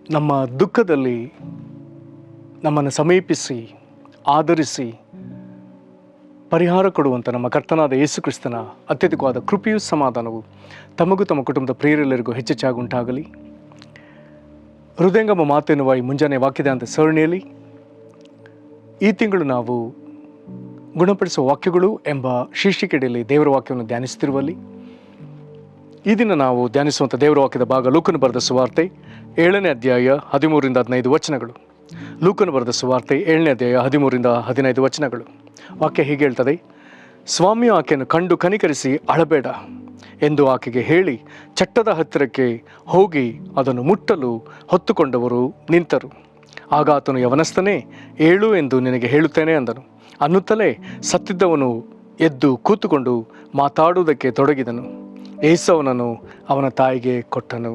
ನಮ್ಮ ದುಃಖದಲ್ಲಿ ನಮ್ಮನ್ನು ಸಮೀಪಿಸಿ ಆದರಿಸಿ ಪರಿಹಾರ ಕೊಡುವಂಥ ನಮ್ಮ ಕರ್ತನಾದ ಯೇಸು ಕ್ರಿಸ್ತನ ಅತ್ಯಧಿಕವಾದ ಕೃಪೆಯೂ ಸಮಾಧಾನವು ತಮಗೂ ತಮ್ಮ ಕುಟುಂಬದ ಪ್ರಿಯರೆಲ್ಲರಿಗೂ ಹೆಚ್ಚೆಚ್ಚಾಗುಂಟಾಗಲಿ. ಹೃದಯಂಗಮ ಮಾತೆನ್ನುವ ಈ ಮುಂಜಾನೆ ವಾಕ್ಯದ ಸರಣಿಯಲ್ಲಿ ಈ ತಿಂಗಳು ನಾವು ಗುಣಪಡಿಸುವ ವಾಕ್ಯಗಳು ಎಂಬ ಶೀರ್ಷಿಕೆಯಲ್ಲಿ ದೇವರ ವಾಕ್ಯವನ್ನು ಧ್ಯಾನಿಸುತ್ತಿರುವಲ್ಲಿ ಈ ದಿನ ನಾವು ಧ್ಯಾನಿಸುವಂಥ ದೇವರ ವಾಕ್ಯದ ಭಾಗ ಲೂಕನು ಬರೆದ ಸುವಾರ್ತೆ 7ನೇ ಅಧ್ಯಾಯ 13-15 ವಚನಗಳು. ಲೂಕನು ಬರೆದ ಸುವಾರ್ತೆ 7ನೇ ಅಧ್ಯಾಯ 13-15 ವಚನಗಳು. ವಾಕ್ಯ ಹೀಗೆ ಹೇಳ್ತದೆ: ಸ್ವಾಮಿಯು ಆಕೆಯನ್ನು ಕಂಡು ಕನಿಕರಿಸಿ ಅಳಬೇಡ ಎಂದು ಆಕೆಗೆ ಹೇಳಿ ಚಟ್ಟದ ಹತ್ತಿರಕ್ಕೆ ಹೋಗಿ ಅದನ್ನು ಮುಟ್ಟಲು ಹೊತ್ತುಕೊಂಡವರು ನಿಂತರು. ಆಗ ಆತನು, ಯವನಸ್ಥನೇ, ಏಳು ಎಂದು ನಿನಗೆ ಹೇಳುತ್ತೇನೆ ಅಂದನು. ಅನ್ನುತ್ತಲೇ ಸತ್ತಿದ್ದವನು ಎದ್ದು ಕೂತುಕೊಂಡು ಮಾತಾಡುವುದಕ್ಕೆ ತೊಡಗಿದನು. ಯೇಸು ಅವನನ್ನು ಅವನ ತಾಯಿಗೆ ಕೊಟ್ಟನು.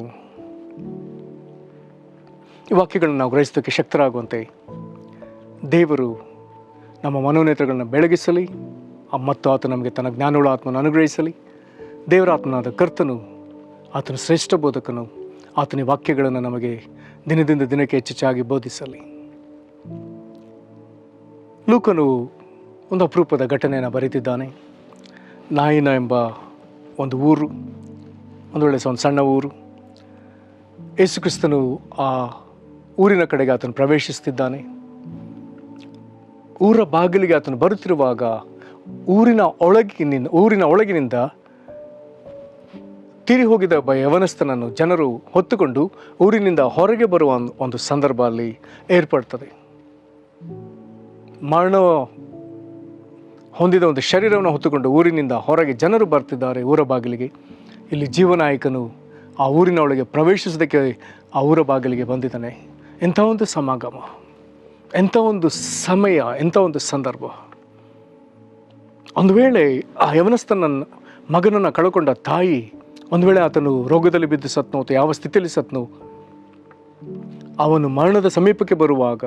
ಈ ವಾಕ್ಯಗಳನ್ನು ನಾವು ಗ್ರಹಿಸೋದಕ್ಕೆ ಶಕ್ತರಾಗುವಂತೆ ದೇವರು ನಮ್ಮ ಮನೋನೇತ್ರಗಳನ್ನು ಬೆಳಗಿಸಲಿ ಮತ್ತು ಆತ ನಮಗೆ ತನ್ನ ಜ್ಞಾನವುಳ್ಳ ಆತ್ಮನ ಅನುಗ್ರಹಿಸಲಿ. ದೇವರ ಆತ್ಮನಾದ ಕರ್ತನು, ಆತನ ಶ್ರೇಷ್ಠ ಬೋಧಕನು, ಆತನ ವಾಕ್ಯಗಳನ್ನು ನಮಗೆ ದಿನದಿಂದ ದಿನಕ್ಕೆ ಹೆಚ್ಚೆಚ್ಚಾಗಿ ಬೋಧಿಸಲಿ. ಲೂಕನು ಒಂದು ಅಪರೂಪದ ಘಟನೆಯನ್ನು ಬರೆದಿದ್ದಾನೆ. ನಾಯಿನ ಎಂಬ ಒಂದು ಊರು, ಒಂದು ಸಣ್ಣ ಊರು. ಯೇಸು ಕ್ರಿಸ್ತನು ಆ ಊರಿನ ಕಡೆಗೆ ಆತನು ಪ್ರವೇಶಿಸುತ್ತಿದ್ದಾನೆ. ಊರ ಬಾಗಿಲಿಗೆ ಆತನು ಬರುತ್ತಿರುವಾಗ ಊರಿನ ಒಳಗಿನಿಂದ ತೀರಿ ಹೋಗಿದ ಒಬ್ಬ ಯವನಸ್ಥನನ್ನು ಜನರು ಹೊತ್ತುಕೊಂಡು ಊರಿನಿಂದ ಹೊರಗೆ ಬರುವ ಒಂದು ಸಂದರ್ಭ ಅಲ್ಲಿ ಏರ್ಪಡ್ತದೆ. ಮರಣ ಹೊಂದಿದ ಒಂದು ಶರೀರವನ್ನು ಹೊತ್ತುಕೊಂಡು ಊರಿನಿಂದ ಹೊರಗೆ ಜನರು ಬರ್ತಿದ್ದಾರೆ ಊರ ಬಾಗಿಲಿಗೆ. ಇಲ್ಲಿ ಜೀವನಾಯಕನು ಆ ಊರಿನ ಒಳಗೆ ಪ್ರವೇಶಿಸೋದಕ್ಕೆ ಆ ಊರ ಬಾಗಿಲಿಗೆ ಬಂದಿದ್ದಾನೆ. ಎಂಥ ಒಂದು ಸಮಾಗಮ, ಎಂಥ ಒಂದು ಸಮಯ, ಎಂಥ ಒಂದು ಸಂದರ್ಭ. ಒಂದು ವೇಳೆ ಆ ಯವನಸ್ಥನ ಮಗನನ್ನು ಕಳ್ಕೊಂಡ ತಾಯಿ, ಒಂದು ವೇಳೆ ಆತನು ರೋಗದಲ್ಲಿ ಬಿದ್ದು ಸತ್ನು ಅಥವಾ ಯಾವ ಸ್ಥಿತಿಯಲ್ಲಿ ಸತ್ನು, ಅವನು ಮರಣದ ಸಮೀಪಕ್ಕೆ ಬರುವಾಗ,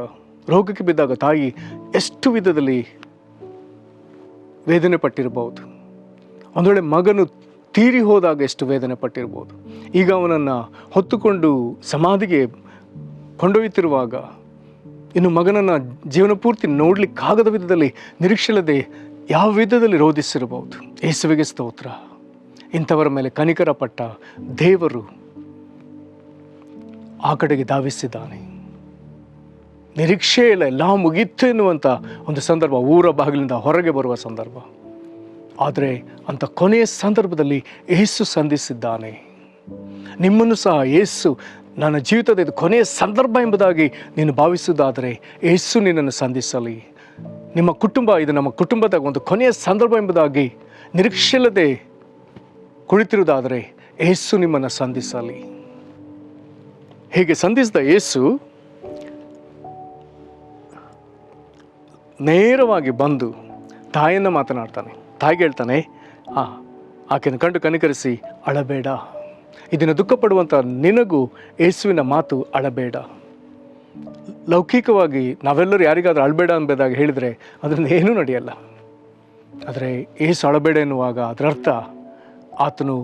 ರೋಗಕ್ಕೆ ಬಿದ್ದಾಗ ತಾಯಿ ಎಷ್ಟು ವಿಧದಲ್ಲಿ ವೇದನೆ ಪಟ್ಟಿರಬಹುದು. ಒಂದು ವೇಳೆ ಮಗನು ತೀರಿ ಹೋದಾಗ ಎಷ್ಟು ವೇದನೆ ಪಟ್ಟಿರ್ಬೋದು. ಈಗ ಅವನನ್ನು ಹೊತ್ತುಕೊಂಡು ಸಮಾಧಿಗೆ ಕೊಂಡೊಯ್ಯುತ್ತಿರುವಾಗ ಇನ್ನು ಮಗನನ್ನು ಜೀವನ ಪೂರ್ತಿ ನೋಡಲಿಕ್ಕಾಗದ ವಿಧದಲ್ಲಿ ನಿರೀಕ್ಷೆಯಿಲ್ಲದೆ ಯಾವ ವಿಧದಲ್ಲಿ ರೋಧಿಸಿರಬಹುದು. ಯೇಸುವಿಗೆ ಸ್ತೋತ್ರ. ಇಂಥವರ ಮೇಲೆ ಕನಿಕರ ಪಟ್ಟ ದೇವರು ಆ ಕಡೆಗೆ ಧಾವಿಸಿದ್ದಾನೆ. ನಿರೀಕ್ಷೆ ಇಲ್ಲ, ಎಲ್ಲ ಮುಗಿತ್ತು ಎನ್ನುವಂಥ ಒಂದು ಸಂದರ್ಭ, ಊರ ಬಾಗಿಲಿಂದ ಹೊರಗೆ ಬರುವ ಸಂದರ್ಭ. ಆದರೆ ಅಂಥ ಕೊನೆಯ ಸಂದರ್ಭದಲ್ಲಿ ಯೇಸು ಸಂಧಿಸಿದ್ದಾನೆ. ನಿಮ್ಮನ್ನು ಸಹ ಯೇಸು ನನ್ನ ಜೀವಿತದ ಇದು ಕೊನೆಯ ಸಂದರ್ಭ ಎಂಬುದಾಗಿ ನೀನು ಭಾವಿಸುವುದಾದರೆ ಯೇಸು ನಿನ್ನನ್ನು ಸಂಧಿಸಲಿ. ನಿಮ್ಮ ಕುಟುಂಬ ಇದು ನಮ್ಮ ಕುಟುಂಬದ ಒಂದು ಕೊನೆಯ ಸಂದರ್ಭ ಎಂಬುದಾಗಿ ನಿರೀಕ್ಷೆಯಿಲ್ಲದೆ ಕುಳಿತಿರುವುದಾದರೆ ಯೇಸು ನಿಮ್ಮನ್ನು ಸಂಧಿಸಲಿ. ಹೀಗೆ ಸಂಧಿಸಿದ ಯೇಸು ನೇರವಾಗಿ ಬಂದು ತಾಯಿಯನ್ನು ಮಾತನಾಡ್ತಾನೆ. ತಾಯಿಗೆ ಹೇಳ್ತಾನೆ, ಆಕೆಯನ್ನು ಕಂಡು ಕನಿಕರಿಸಿ ಅಳಬೇಡ. ಇದನ್ನು ದುಃಖ ಪಡುವಂಥ ನಿನಗೂ ಯೇಸುವಿನ ಮಾತು ಅಳಬೇಡ. ಲೌಕಿಕವಾಗಿ ನಾವೆಲ್ಲರೂ ಯಾರಿಗಾದ್ರೂ ಅಳಬೇಡ ಎಂಬುದಾಗಿ ಹೇಳಿದರೆ ಅದರಿಂದ ಏನೂ ನಡೆಯಲ್ಲ. ಆದರೆ ಯೇಸು ಅಳಬೇಡ ಎನ್ನುವಾಗ ಅದರ ಅರ್ಥ ಆತನು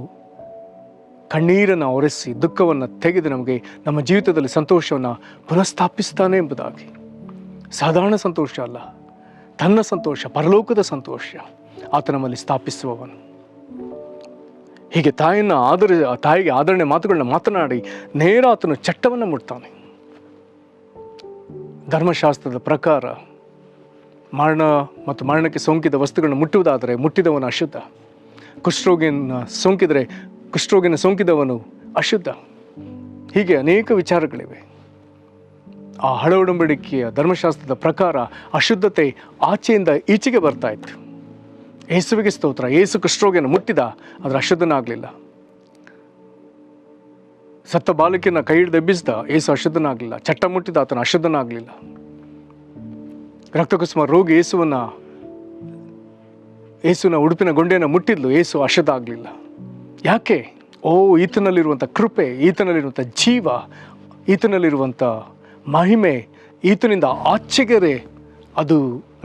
ಕಣ್ಣೀರನ್ನು ಒರೆಸಿ ದುಃಖವನ್ನು ತೆಗೆದು ನಮಗೆ ನಮ್ಮ ಜೀವಿತದಲ್ಲಿ ಸಂತೋಷವನ್ನು ಪುನಃಸ್ಥಾಪಿಸ್ತಾನೆ ಎಂಬುದಾಗಿ. ಸಾಧಾರಣ ಸಂತೋಷ ಅಲ್ಲ, ತನ್ನ ಸಂತೋಷ, ಪರಲೋಕದ ಸಂತೋಷ ಆತ ನಮ್ಮಲ್ಲಿ ಸ್ಥಾಪಿಸುವವನು. ಹೀಗೆ ತಾಯಿಗೆ ಆದರಣೆ ಮಾತುಗಳನ್ನ ಮಾತನಾಡಿ ನೇರ ಆತನು ಚಟ್ಟವನ್ನು ಮುಟ್ತಾನೆ. ಧರ್ಮಶಾಸ್ತ್ರದ ಪ್ರಕಾರ ಮರಣ ಮತ್ತು ಮರಣಕ್ಕೆ ಸೋಂಕಿದ ವಸ್ತುಗಳನ್ನು ಮುಟ್ಟುವುದಾದರೆ ಮುಟ್ಟಿದವನು ಅಶುದ್ಧ. ಕುಷ್ಠರೋಗಿನ ಸೋಂಕಿದವನು ಅಶುದ್ಧ. ಹೀಗೆ ಅನೇಕ ವಿಚಾರಗಳಿವೆ. ಆ ಹಳ ಒಡಂಬಡಿಕೆಯ ಧರ್ಮಶಾಸ್ತ್ರದ ಪ್ರಕಾರ ಅಶುದ್ಧತೆ ಆಚೆಯಿಂದ ಈಚೆಗೆ ಬರ್ತಾ ಇತ್ತು. ಯೇಸುವಿಗೆ ಸ್ತೋತ್ರ. ಯೇಸು ಕುಷ್ಠರೋಗಿಯನ್ನು ಮುಟ್ಟಿದ, ಆದರೆ ಅಶುದ್ಧನಾಗಲಿಲ್ಲ. ಸತ್ತ ಬಾಲಕಿಯನ್ನು ಕೈ ಹಿಡಿದು ಎಬ್ಬಿಸಿದ, ಯೇಸು ಅಶುದ್ಧನಾಗಲಿಲ್ಲ. ಚಟ್ಟ ಮುಟ್ಟಿದ, ಆತನ ಅಶುದ್ಧನಾಗಲಿಲ್ಲ. ರಕ್ತಕುಸುಮ ರೋಗಿ ಯೇಸುವಿನ ಉಡುಪಿನ ಗೊಂಡೆಯನ್ನು ಮುಟ್ಟಿದ್ಲು, ಯೇಸು ಅಶುದ್ಧ ಆಗಲಿಲ್ಲ. ಯಾಕೆ? ಈತನಲ್ಲಿರುವಂಥ ಕೃಪೆ, ಈತನಲ್ಲಿರುವಂಥ ಜೀವ, ಈತನಲ್ಲಿರುವಂಥ ಮಹಿಮೆ ಈತನಿಂದ ಆಚೆಗೆ ಅದು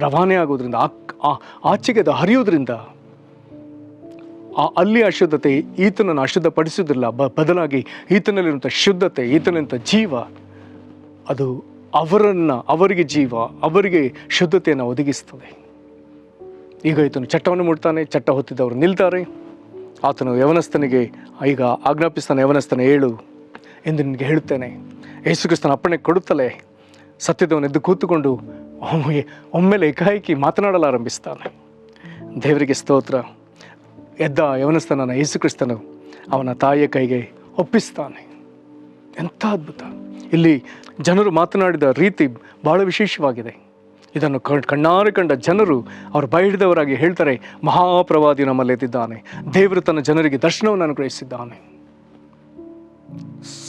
ರವಾನೆ ಆಗೋದ್ರಿಂದ, ಆಚೆಗೆ ಅದು ಹರಿಯೋದ್ರಿಂದ ಅಲ್ಲಿ ಅಶುದ್ಧತೆ ಈತನನ್ನು ಅಶುದ್ಧಪಡಿಸುವುದಿಲ್ಲ. ಬದಲಾಗಿ ಈತನಲ್ಲಿರುವಂಥ ಶುದ್ಧತೆ, ಈತನಂಥ ಜೀವ ಅದು ಅವರಿಗೆ ಜೀವ, ಅವರಿಗೆ ಶುದ್ಧತೆಯನ್ನು ಒದಗಿಸ್ತದೆ. ಈಗ ಈತನು ಚಟ್ಟವನ್ನು ಮುಟ್ತಾನೆ, ಚಟ್ಟ ಹೊತ್ತಿದ್ದವರು ನಿಲ್ತಾರೆ. ಆತನು ಯವನಸ್ಥನಿಗೆ ಈಗ ಆಜ್ಞಾಪಿಸ್ತಾನೆ, ಯವನಸ್ಥನ ಏಳು ಎಂದು ನಿನಗೆ ಹೇಳುತ್ತೇನೆ. ಯೇಸು ಕ್ರಿಸ್ತನ ಅಪ್ಪಣೆ ಕೊಡುತ್ತಲೇ ಸತ್ಯದವನೆದ್ದು ಕೂತುಕೊಂಡು ಒಮ್ಮೆಲೆ ಏಕಾಏಕಿ ಮಾತನಾಡಲಾರಂಭಿಸ್ತಾನೆ. ದೇವರಿಗೆ ಸ್ತೋತ್ರ. ಎದ್ದ ಯವನಸ್ಥನನ್ನು ಯೇಸು ಕ್ರಿಸ್ತನು ಅವನ ತಾಯಿಯ ಕೈಗೆ ಒಪ್ಪಿಸ್ತಾನೆ. ಎಂಥ ಅದ್ಭುತ! ಇಲ್ಲಿ ಜನರು ಮಾತನಾಡಿದ ರೀತಿ ಬಹಳ ವಿಶೇಷವಾಗಿದೆ. ಇದನ್ನು ಕಣ್ಣಾರೆ ಕಂಡ ಜನರು ಅವರು ಬಯಹಿಡಿದವರಾಗಿ ಹೇಳ್ತಾರೆ, ಮಹಾಪ್ರವಾದಿ ನಮ್ಮಲ್ಲಿ ಎದ್ದಿದ್ದಾನೆ, ದೇವರು ತನ್ನ ಜನರಿಗೆ ದರ್ಶನವನ್ನು ಅನುಗ್ರಹಿಸಿದ್ದಾನೆ.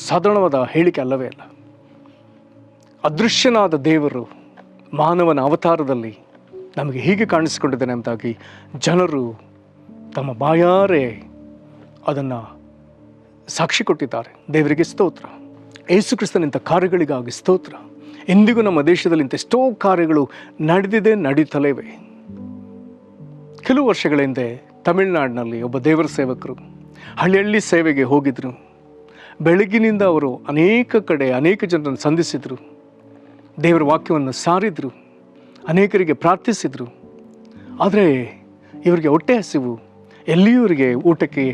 ಸಾಧಾರಣವಾದ ಹೇಳಿಕೆ ಅಲ್ಲವೇ ಅಲ್ಲ. ಅದೃಶ್ಯನಾದ ದೇವರು ಮಾನವನ ಅವತಾರದಲ್ಲಿ ನಮಗೆ ಹೀಗೆ ಕಾಣಿಸಿಕೊಂಡಿದ್ದಾನೆ ಎಂಬುದಾಗಿ ಜನರು ತಮ್ಮ ಬಾಯಾರೆ ಅದನ್ನು ಸಾಕ್ಷಿ ಕೊಟ್ಟಿದ್ದಾರೆ. ದೇವರಿಗೆ ಸ್ತೋತ್ರ. ಯೇಸು ಕ್ರಿಸ್ತನಿಂಥ ಕಾರ್ಯಗಳಿಗಾಗಿ ಸ್ತೋತ್ರ. ಎಂದಿಗೂ ನಮ್ಮ ದೇಶದಲ್ಲಿ ಇಂಥ ಎಷ್ಟೋ ಕಾರ್ಯಗಳು ನಡೆದಿದೆ, ನಡೀತಲೇವೆ. ಕೆಲವು ವರ್ಷಗಳ ಹಿಂದೆ ತಮಿಳುನಾಡಿನಲ್ಲಿ ಒಬ್ಬ ದೇವರ ಸೇವಕರು ಹಳ್ಳಿ ಸೇವೆಗೆ ಹೋಗಿದ್ರು. ಬೆಳಗಿನಿಂದ ಅವರು ಅನೇಕ ಕಡೆ ಅನೇಕ ಜನರನ್ನು ಸಂಧಿಸಿದರು, ದೇವರ ವಾಕ್ಯವನ್ನು ಸಾರಿದರು, ಅನೇಕರಿಗೆ ಪ್ರಾರ್ಥಿಸಿದರು. ಆದರೆ ಇವರಿಗೆ ಹೊಟ್ಟೆ ಹಸಿವು, ಎಲ್ಲಿಯೂ ಇವರಿಗೆ ಊಟಕ್ಕೆ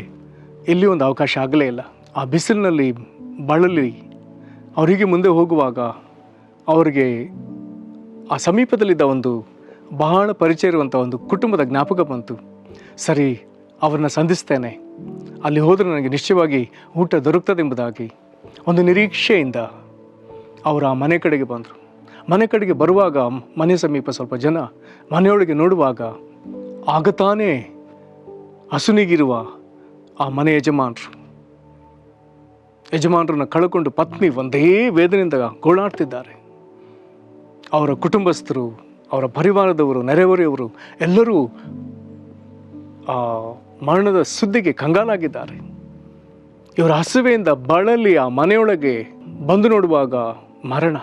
ಎಲ್ಲಿಯೂ ಒಂದು ಅವಕಾಶ ಆಗಲೇ ಇಲ್ಲ. ಆ ಬಿಸಿಲಿನಲ್ಲಿ ಬಳಲಿ ಅವರಿಗೆ ಮುಂದೆ ಹೋಗುವಾಗ ಅವರಿಗೆ ಆ ಸಮೀಪದಲ್ಲಿದ್ದ ಒಂದು ಬಹಳ ಪರಿಚಯ ಇರುವಂಥ ಒಂದು ಕುಟುಂಬದ ಜ್ಞಾಪಕ ಬಂತು. ಸರಿ, ಅವ್ರನ್ನ ಸಂಧಿಸ್ತೇನೆ, ಅಲ್ಲಿ ಹೋದರೆ ನನಗೆ ನಿಶ್ಚಯವಾಗಿ ಊಟ ದೊರಕ್ತದೆ ಎಂಬುದಾಗಿ ಒಂದು ನಿರೀಕ್ಷೆಯಿಂದ ಅವರು ಆ ಮನೆ ಕಡೆಗೆ ಬಂದರು. ಮನೆ ಕಡೆಗೆ ಬರುವಾಗ ಮನೆ ಸಮೀಪ ಸ್ವಲ್ಪ ಜನ ಮನೆಯೊಳಗೆ ನೋಡುವಾಗ ಆಗ ತಾನೇ ಹಸುನಿಗಿರುವ ಆ ಮನೆ ಯಜಮಾನರನ್ನ ಕಳ್ಕೊಂಡು ಪತ್ನಿ ಒಂದೇ ವೇದನೆಯಿಂದ ಗೋಳಾಡ್ತಿದ್ದಾರೆ. ಅವರ ಕುಟುಂಬಸ್ಥರು, ಅವರ ಪರಿವಾರದವರು, ನೆರೆಹೊರೆಯವರು ಎಲ್ಲರೂ ಆ ಮರಣದ ಸುದ್ದಿಗೆ ಕಂಗಾಲಾಗಿದ್ದಾರೆ. ಇವರ ಹಸುವೆಯಿಂದ ಬಳಲಿ ಆ ಮನೆಯೊಳಗೆ ಬಂದು ನೋಡುವಾಗ ಮರಣ.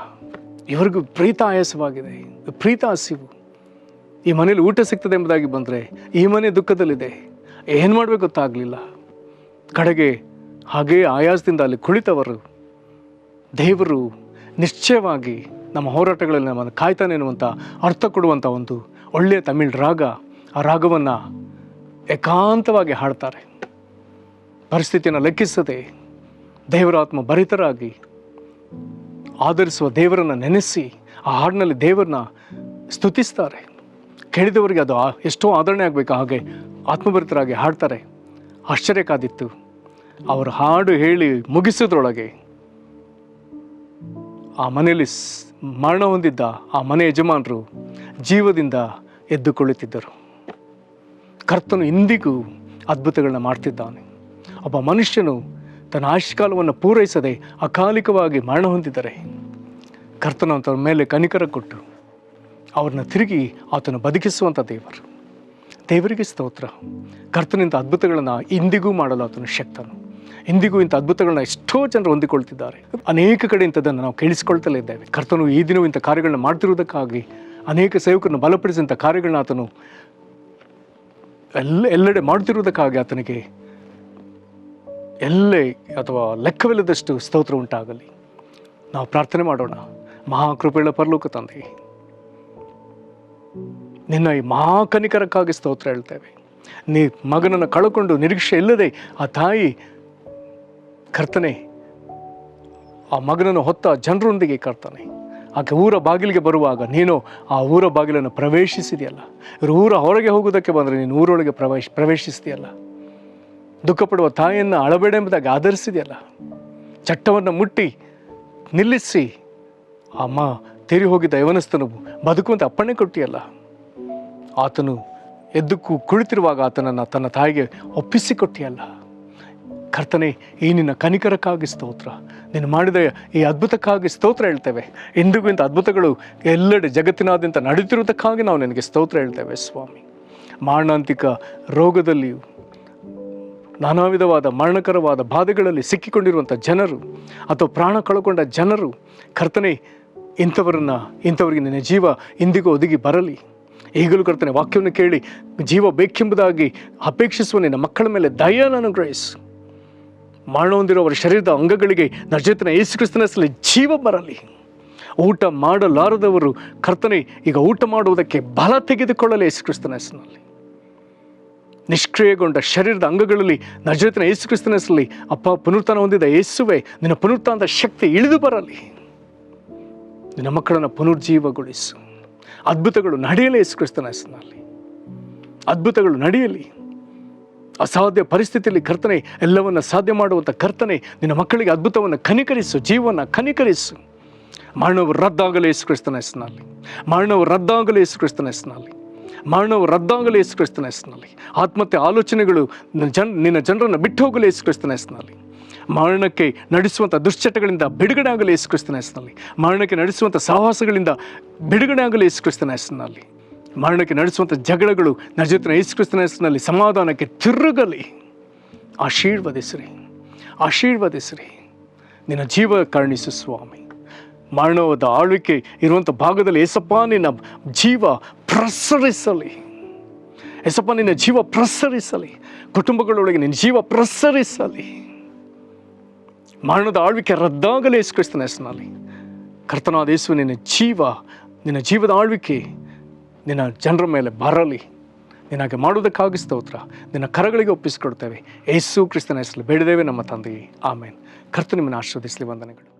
ಇವರಿಗೂ ವಿಪರೀತ ಆಯಾಸವಾಗಿದೆ, ವಿಪರೀತ ಹಸಿವು. ಈ ಮನೇಲಿ ಊಟ ಸಿಗ್ತದೆ ಎಂಬುದಾಗಿ ಬಂದರೆ ಈ ಮನೆ ದುಃಖದಲ್ಲಿದೆ, ಏನು ಮಾಡಬೇಕು ಗೊತ್ತಾಗಲಿಲ್ಲ. ಕಡೆಗೆ ಹಾಗೇ ಆಯಾಸದಿಂದ ಅಲ್ಲಿ ಕುಳಿತವರು ದೇವರು ನಿಶ್ಚಯವಾಗಿ ನಮ್ಮ ಹೋರಾಟಗಳಲ್ಲಿ ನಮ್ಮನ್ನು ಕಾಯ್ತಾನೆ ಎನ್ನುವಂಥ ಅರ್ಥ ಕೊಡುವಂಥ ಒಂದು ಒಳ್ಳೆಯ ತಮಿಳ್ ರಾಗ, ಆ ರಾಗವನ್ನು ಏಕಾಂತವಾಗಿ ಹಾಡ್ತಾರೆ. ಪರಿಸ್ಥಿತಿಯನ್ನು ಲೆಕ್ಕಿಸದೆ ದೇವರ ಆತ್ಮ ಭರಿತರಾಗಿ ಆಧರಿಸುವ ದೇವರನ್ನು ನೆನೆಸಿ ಆ ಹಾಡಿನಲ್ಲಿ ದೇವರನ್ನ ಸ್ತುತಿಸ್ತಾರೆ. ಕೇಳಿದವರಿಗೆ ಅದು ಎಷ್ಟೋ ಆದರಣೆ ಆಗಬೇಕು, ಹಾಗೆ ಆತ್ಮಭರಿತರಾಗಿ ಹಾಡ್ತಾರೆ. ಆಶ್ಚರ್ಯ ಕಾದಿತ್ತು. ಅವರು ಹಾಡು ಹೇಳಿ ಮುಗಿಸೋದ್ರೊಳಗೆ ಆ ಮನೆಯಲ್ಲಿ ಮರಣ ಹೊಂದಿದ್ದ ಆ ಮನೆ ಯಜಮಾನರು ಜೀವದಿಂದ ಎದ್ದು ಕುಳಿತಿದ್ದರು. ಕರ್ತನು ಇಂದಿಗೂ ಅದ್ಭುತಗಳನ್ನ ಮಾಡ್ತಿದ್ದಾನೆ. ಒಬ್ಬ ಮನುಷ್ಯನು ತನ್ನ ಆಯುಷ್ಕಾಲವನ್ನು ಪೂರೈಸದೆ ಅಕಾಲಿಕವಾಗಿ ಮರಣ ಹೊಂದಿದ್ದಾರೆ, ಕರ್ತನು ಅವರ ಮೇಲೆ ಕನಿಕರ ಕೊಟ್ಟು ಅವ್ರನ್ನ ತಿರುಗಿ ಆತನು ಬದುಕಿಸುವಂಥ ದೇವರಿಗೆ ಸ್ತೋತ್ರ. ಕರ್ತನಿಂಥ ಅದ್ಭುತಗಳನ್ನು ಇಂದಿಗೂ ಮಾಡಲು ಆತನು ಶಕ್ತನು. ಇಂದಿಗೂ ಇಂಥ ಅದ್ಭುತಗಳನ್ನ ಎಷ್ಟೋ ಜನರು ಹೊಂದಿಕೊಳ್ತಿದ್ದಾರೆ. ಅನೇಕ ಕಡೆ ಇಂಥದ್ದನ್ನು ನಾವು ಕೇಳಿಸ್ಕೊಳ್ತಲೇ ಇದ್ದೇವೆ. ಕರ್ತನು ಈ ದಿನವೂ ಇಂಥ ಕಾರ್ಯಗಳನ್ನ ಮಾಡ್ತಿರುವುದಕ್ಕಾಗಿ ಅನೇಕ ಸೇವಕರನ್ನು ಬಲಪಡಿಸಿದಂಥ ಕಾರ್ಯಗಳನ್ನ ಆತನು ಎಲ್ಲೆಡೆ ಮಾಡ್ತಿರುವುದಕ್ಕಾಗಿ ಆತನಿಗೆ ಎಲ್ಲೇ ಅಥವಾ ಲೆಕ್ಕವಿಲ್ಲದಷ್ಟು ಸ್ತೋತ್ರ ಉಂಟಾಗಲಿ. ನಾವು ಪ್ರಾರ್ಥನೆ ಮಾಡೋಣ. ಮಹಾಕೃಪೆಗಳ ಪರಲೋಕ ತಂದೆ, ನಿನ್ನ ಈ ಮಹಾಕನಿಕರಕ್ಕಾಗಿ ಸ್ತೋತ್ರ ಹೇಳ್ತೇವೆ. ನೀ ಮಗನನ್ನು ಕಳ್ಕೊಂಡು ನಿರೀಕ್ಷೆ ಇಲ್ಲದೆ ಆ ತಾಯಿ ಕರ್ತನೆ ಆ ಮಗನನ್ನು ಹೊತ್ತ ಜನರೊಂದಿಗೆ ಕರ್ತನೆ ಆಕೆ ಊರ ಬಾಗಿಲಿಗೆ ಬರುವಾಗ ನೀನು ಆ ಊರ ಬಾಗಿಲನ್ನು ಪ್ರವೇಶಿಸಿದೆಯಲ್ಲ. ಇವರು ಊರ ಹೊರಗೆ ಹೋಗೋದಕ್ಕೆ ಬಂದರೆ ನೀನು ಊರೊಳಗೆ ಪ್ರವೇಶಿಸಿದೆಯಲ್ಲ. ದುಃಖಪಡುವ ತಾಯಿಯನ್ನು ಅಳಬೇಡ ಎಂಬುದಾಗಿ ಆಧರಿಸಿದೆಯಲ್ಲ. ಚಟ್ಟವನ್ನು ಮುಟ್ಟಿ ನಿಲ್ಲಿಸಿ ಅಮ್ಮ ತೀರಿ ಹೋಗಿದ್ದ ಯವನಸ್ಥನು ಬದುಕುವಂತ ಅಪ್ಪಣೆ ಕೊಟ್ಟಿಯಲ್ಲ. ಆತನು ಎದ್ದು ಕುಳಿತಿರುವಾಗ ಆತನನ್ನು ತನ್ನ ತಾಯಿಗೆ ಒಪ್ಪಿಸಿಕೊಟ್ಟಿಯಲ್ಲ. ಕರ್ತನೆ, ಈ ನಿನ್ನ ಕನಿಕರಕ್ಕಾಗಿ ಸ್ತೋತ್ರ. ನೀನು ಮಾಡಿದ ಈ ಅದ್ಭುತಕ್ಕಾಗಿ ಸ್ತೋತ್ರ ಹೇಳ್ತೇವೆ. ಎಂದಿಗೂ ಇಂಥ ಅದ್ಭುತಗಳು ಎಲ್ಲೆಡೆ ಜಗತ್ತಿನಾದ್ಯಂತ ನಡೀತಿರುವುದಕ್ಕಾಗಿ ನಾವು ನಿನಗೆ ಸ್ತೋತ್ರ ಹೇಳ್ತೇವೆ ಸ್ವಾಮಿ. ಮಾರಣಾಂತಿಕ ರೋಗದಲ್ಲಿಯೂ ನಾನಾ ವಿಧವಾದ ಮರಣಕರವಾದ ಬಾಧೆಗಳಲ್ಲಿ ಸಿಕ್ಕಿಕೊಂಡಿರುವಂಥ ಜನರು ಅಥವಾ ಪ್ರಾಣ ಕಳ್ಕೊಂಡ ಜನರು ಕರ್ತನೆ, ಇಂಥವರಿಗೆ ನಿನ್ನ ಜೀವ ಇಂದಿಗೂ ಒದಗಿ ಬರಲಿ. ಈಗಲೂ ಕರ್ತನೆ, ವಾಕ್ಯವನ್ನು ಕೇಳಿ ಜೀವ ಬೇಕೆಂಬುದಾಗಿ ಅಪೇಕ್ಷಿಸುವ ನಿನ್ನ ಮಕ್ಕಳ ಮೇಲೆ ದಯೆಯನ್ನು ಅನುಗ್ರಹಿಸು. ಮರಣ ಹೊಂದಿರುವ ಅವರ ಶರೀರದ ಅಂಗಗಳಿಗೆ ನಜರೇತಿನ ಯೇಸು ಕ್ರಿಸ್ತನ ಹೆಸರಲ್ಲಿ ಜೀವ ಬರಲಿ. ಊಟ ಮಾಡಲಾರದವರು ಕರ್ತನೆ ಈಗ ಊಟ ಮಾಡುವುದಕ್ಕೆ ಬಲ ತೆಗೆದುಕೊಳ್ಳಲು ಯೇಸು ಕ್ರಿಸ್ತನ ಹೆಸರಿನಲ್ಲಿ. ನಿಷ್ಕ್ರಿಯಗೊಂಡ ಶರೀರದ ಅಂಗಗಳಲ್ಲಿ ನಜರೇತಿನ ಯೇಸು ಕ್ರಿಸ್ತನ ಹೆಸರಲ್ಲಿ ಅಪ್ಪ, ಪುನರುತ್ಥಾನ ಹೊಂದಿದ ಯೇಸುವೆ, ನಿನ್ನ ಪುನರುತ್ಥಾನದ ಶಕ್ತಿ ಇಳಿದು ಬರಲಿ. ನಿನ್ನ ಮಕ್ಕಳನ್ನು ಪುನರ್ಜೀವಗೊಳಿಸು. ಅದ್ಭುತಗಳು ನಡೆಯಲಿ ಯೇಸು ಕ್ರಿಸ್ತನ ಹೆಸರಿನಲ್ಲಿ. ಅದ್ಭುತಗಳು ನಡೆಯಲಿ. ಅಸಾಧ್ಯ ಪರಿಸ್ಥಿತಿಯಲ್ಲಿ ಕರ್ತನೆ ಎಲ್ಲವನ್ನ ಸಾಧ್ಯ ಮಾಡುವಂಥ ಕರ್ತನೆ, ನಿನ್ನ ಮಕ್ಕಳಿಗೆ ಅದ್ಭುತವನ್ನು ಕನಿಕರಿಸು, ಜೀವನ ಕನಿಕರಿಸು. ಮರಣವು ರದ್ದಾಗಲಿ ಯೇಸು ಕ್ರಿಸ್ತನ ಹೆಸರಿನಲ್ಲಿ. ಮರಣವು ರದ್ದಾಗಲಿ ಯೇಸು ಕ್ರಿಸ್ತನ ಹೆಸರಿನಲ್ಲಿ. ಮರಣವು ರದ್ದಾಗಲಿ ಯೇಸು ಕ್ರಿಸ್ತನ ಹೆಸರಿನಲ್ಲಿ. ಆತ್ಮಹತ್ಯೆ ಆಲೋಚನೆಗಳು ನಿನ್ನ ಜನರನ್ನು ಬಿಟ್ಟು ಹೋಗಲಿ ಯೇಸು ಕ್ರಿಸ್ತನ ಹೆಸರಿನಲ್ಲಿ. ಮರಣಕ್ಕೆ ನಡೆಸುವಂಥ ದುಶ್ಚಟಗಳಿಂದ ಬಿಡುಗಡೆ ಆಗಲಿ ಯೇಸು ಕ್ರಿಸ್ತನ ಹೆಸರಿನಲ್ಲಿ. ಮರಣಕ್ಕೆ ನಡೆಸುವಂಥ ಸಹವಾಸಗಳಿಂದ ಬಿಡುಗಡೆ ಆಗಲಿ ಯೇಸು ಕ್ರಿಸ್ತನ ಹೆಸರಿನಲ್ಲಿ. ಮರಣಕ್ಕೆ ನಡೆಸುವಂಥ ಜಗಳಗಳು ನಜರೇತಿನ ಯೇಸು ಕ್ರಿಸ್ತನ ಹೆಸರಿನಲ್ಲಿ ಸಮಾಧಾನಕ್ಕೆ ತಿರುಗಲಿ. ಆಶೀರ್ವದಿಸಿರಿ, ಆಶೀರ್ವದಿಸಿರಿ. ನಿನ್ನ ಜೀವ ಕರುಣಿಸು ಸ್ವಾಮಿ. ಮರಣವಾದ ಆಳ್ವಿಕೆ ಇರುವಂಥ ಭಾಗದಲ್ಲಿ ಏಸಪ್ಪ ನಿನ್ನ ಜೀವ ಪ್ರಸರಿಸಲಿ. ಏಸಪ್ಪ ನಿನ್ನ ಜೀವ ಪ್ರಸರಿಸಲಿ. ಕುಟುಂಬಗಳೊಳಗೆ ನಿನ್ನ ಜೀವ ಪ್ರಸರಿಸಲಿ. ಮರಣದ ಆಳ್ವಿಕೆ ರದ್ದಾಗಲಿ ಯೇಸು ಕ್ರಿಸ್ತನ ಹೆಸರಿನಲ್ಲಿ. ಕರ್ತನಾದ ಯೇಸು, ನಿನ್ನ ಜೀವದ ಆಳ್ವಿಕೆ ನಿನ್ನ ಜನರ ಮೇಲೆ ಬರಲಿ. ನಿನಗೆ ಮಾಡುವುದಕ್ಕಾಗಿ ಸ್ತೋತ್ರ. ನಿನ್ನ ಕರಗಳಿಗೆ ಒಪ್ಪಿಸಿಕೊಡ್ತೇವೆ. ಯೇಸು ಕ್ರಿಸ್ತನ ಹೆಸರಲ್ಲಿ ಬೇಡಿದ್ದೇವೆ ನಮ್ಮ ತಂದೆಯೇ, ಆಮೇನ್. ಕರ್ತನು ನಿಮ್ಮನ್ನು ಆಶೀರ್ವದಿಸಲಿ. ವಂದನೆಗಳು.